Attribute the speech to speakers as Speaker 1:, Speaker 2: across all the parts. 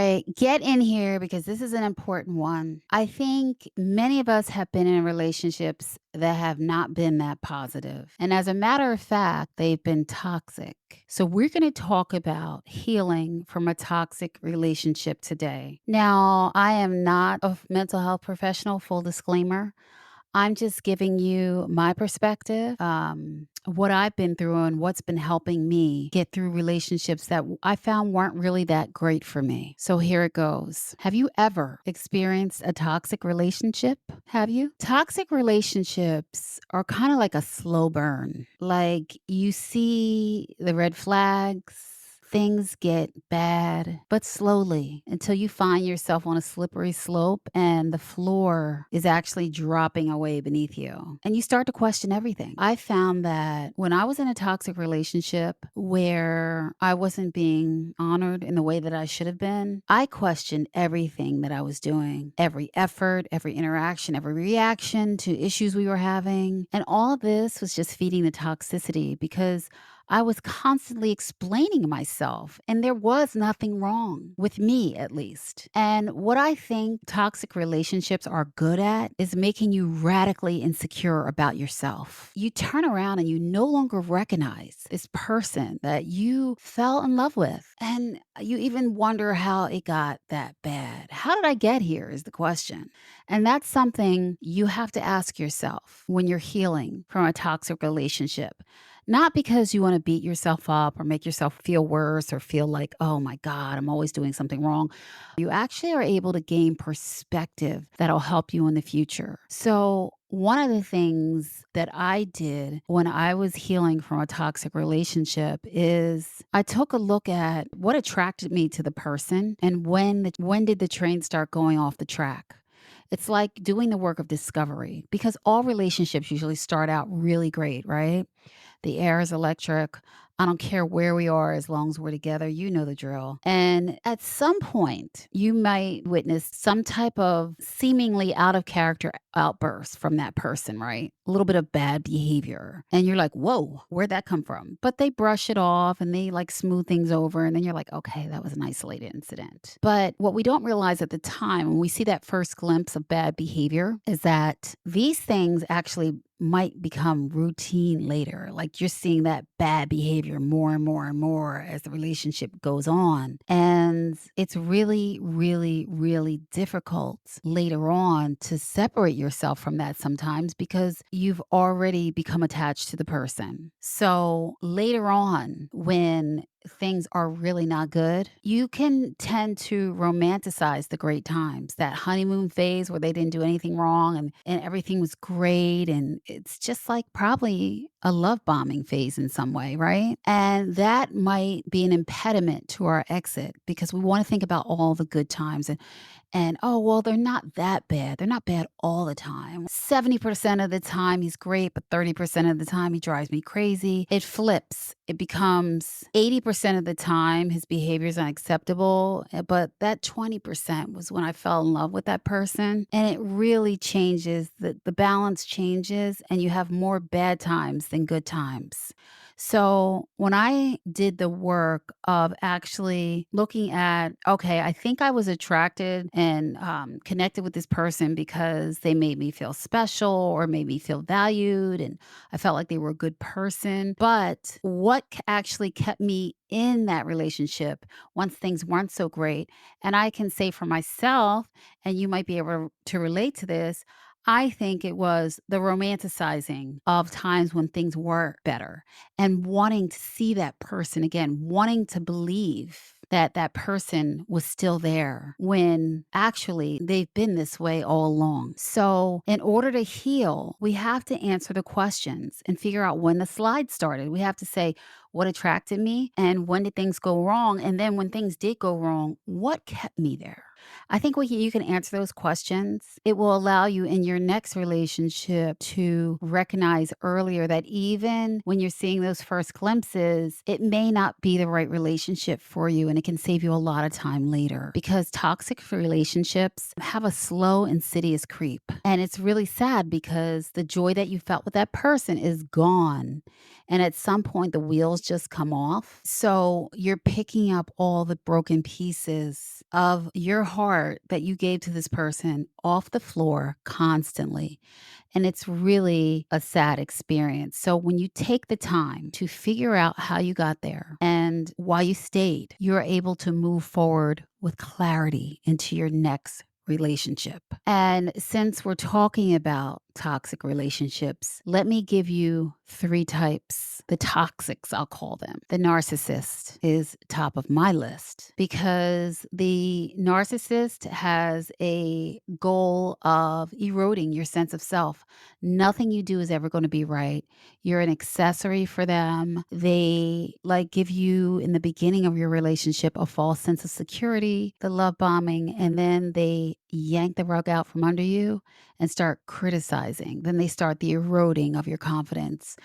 Speaker 1: right, get in here because this is an important one. I think many of us have been in relationships that have not been that positive. And as a matter of fact, they've been toxic. So, we're going to talk about healing from a toxic relationship today. Now, I am not a mental health professional, full disclaimer. I'm just giving you my perspective, what I've been through and what's been helping me get through relationships that I found weren't really that great for me. So here it goes. Have you ever experienced a toxic relationship? Have you? Toxic relationships are kind of like a slow burn. Like you see the red flags. Things get bad, but slowly until you find yourself on a slippery slope and the floor is actually dropping away beneath you. And you start to question everything. I found that when I was in a toxic relationship where I wasn't being honored in the way that I should have been, I questioned everything that I was doing, every effort, every interaction, every reaction to issues we were having. And all this was just feeding the toxicity because I was constantly explaining myself, and there was nothing wrong with me, at least. And what I think toxic relationships are good at is making you radically insecure about yourself. You turn around and you no longer recognize this person that you fell in love with. And you even wonder how it got that bad. How did I get here? Is the question. And that's something you have to ask yourself when you're healing from a toxic relationship. Not because you want to beat yourself up or make yourself feel worse or feel like, oh my God, I'm always doing something wrong. You actually are able to gain perspective that'll help you in the future. So, one of the things that I did when I was healing from a toxic relationship is I took a look at what attracted me to the person and when did the train start going off the track. It's like doing the work of discovery because all relationships usually start out really great, right? The air is electric. I don't care where we are as long as we're together. You know the drill. And at some point, you might witness some type of seemingly out of character outburst from that person, right? A little bit of bad behavior. And you're like, whoa, where'd that come from? But they brush it off and they like smooth things over. And then you're like, okay, that was an isolated incident. But what we don't realize at the time when we see that first glimpse of bad behavior is that these things actually might become routine later. Like you're seeing that bad behavior more and more and more as the relationship goes on. And it's really, really, really difficult later on to separate yourself from that sometimes because you've already become attached to the person. So later on, when things are really not good, you can tend to romanticize the great times, that honeymoon phase where they didn't do anything wrong and everything was great. And it's just like probably a love bombing phase in some way, right? And that might be an impediment to our exit because we want to think about all the good times and oh, well, they're not that bad. They're not bad all the time. 70% of the time he's great, but 30% of the time he drives me crazy. It flips. It becomes 80% of the time his behavior is unacceptable, but that 20% was when I fell in love with that person. And it really changes, the balance changes, and you have more bad times than good times. So when I did the work of actually looking at, okay, I think I was attracted and connected with this person because they made me feel special or made me feel valued, and I felt like they were a good person. But what actually kept me in that relationship once things weren't so great? And I can say for myself, and you might be able to relate to this. I think it was the romanticizing of times when things were better and wanting to see that person again, wanting to believe that that person was still there when actually they've been this way all along. So, in order to heal, we have to answer the questions and figure out when the slide started. We have to say, what attracted me and when did things go wrong? And then when things did go wrong, what kept me there? I think when you can answer those questions, it will allow you in your next relationship to recognize earlier that even when you're seeing those first glimpses, it may not be the right relationship for you. And it can save you a lot of time later because toxic relationships have a slow, insidious creep. And it's really sad because the joy that you felt with that person is gone. And at some point, the wheels just come off. So you're picking up all the broken pieces of your heart that you gave to this person off the floor constantly. And it's really a sad experience. So when you take the time to figure out how you got there and why you stayed, you're able to move forward with clarity into your next relationship. And since we're talking about toxic relationships, let me give you 3 types. The toxics, I'll call them. The narcissist is top of my list because the narcissist has a goal of eroding your sense of self. Nothing you do is ever going to be right. You're an accessory for them. They like give you in the beginning of your relationship a false sense of security, the love bombing, and then they yank the rug out from under you and start criticizing. Then they start the eroding of your confidence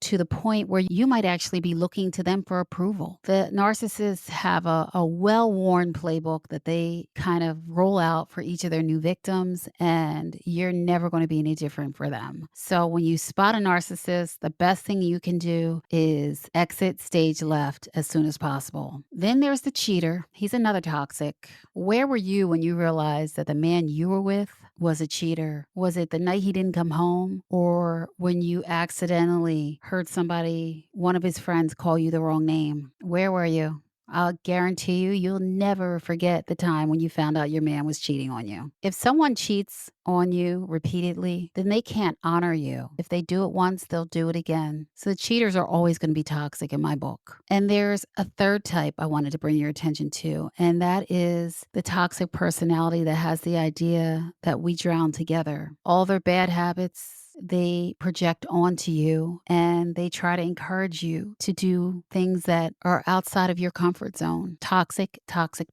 Speaker 1: to the point where you might actually be looking to them for approval. The narcissists have a well worn playbook that they kind of roll out for each of their new victims, and you're never going to be any different for them. So when you spot a narcissist, the best thing you can do is exit stage left as soon as possible. Then there's the cheater. He's another toxic. Where were you when you realized that the man you were with was a cheater? Was it the night he didn't come home, or when you accidentally heard somebody, one of his friends, call you the wrong name? Where were you? I'll guarantee you'll never forget the time when you found out your man was cheating on you. If someone cheats on you repeatedly, then they can't honor you. If they do it once, they'll do it again. So the cheaters are always going to be toxic in my book. And there's a third type I wanted to bring your attention to, and that is the toxic personality that has the idea that we drown together. All their bad habits, they project onto you, and they try to encourage you to do things that are outside of your comfort zone. Toxic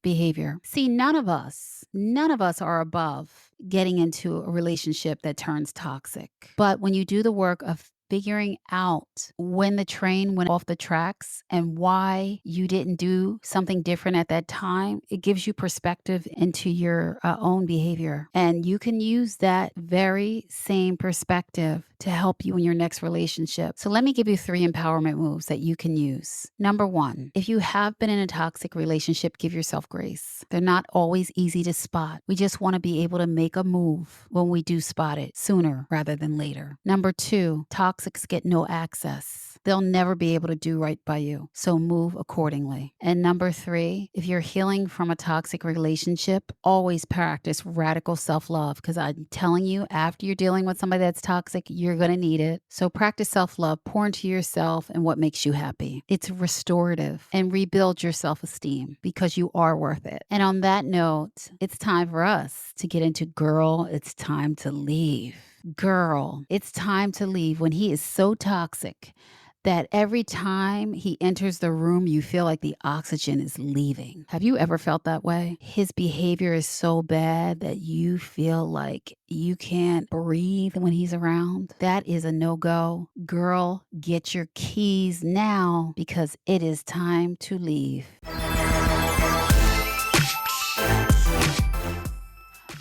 Speaker 1: behavior. See, none of us are above getting into a relationship that turns toxic. But when you do the work of figuring out when the train went off the tracks and why you didn't do something different at that time, it gives you perspective into your own behavior. And you can use that very same perspective to help you in your next relationship. So let me give you 3 empowerment moves that you can use. Number 1, if you have been in a toxic relationship, give yourself grace. They're not always easy to spot. We just want to be able to make a move when we do spot it sooner rather than later. Number 2, toxics get no access. They'll never be able to do right by you, so move accordingly. And number 3, if you're healing from a toxic relationship, always practice radical self-love, because I'm telling you, after you're dealing with somebody that's toxic, you're going to need it. So practice self-love, pour into yourself and what makes you happy. It's restorative, and rebuild your self-esteem because you are worth it. And on that note, it's time for us to get into Girl, It's Time to Leave. Girl, it's time to leave when he is so toxic that every time he enters the room, you feel like the oxygen is leaving. Have you ever felt that way? His behavior is so bad that you feel like you can't breathe when he's around. That is a no-go. Girl, get your keys now because it is time to leave.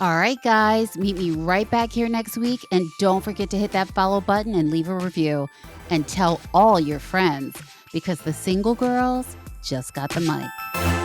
Speaker 1: All right, guys, meet me right back here next week. And don't forget to hit that follow button and leave a review. And tell all your friends because the single girls just got the mic.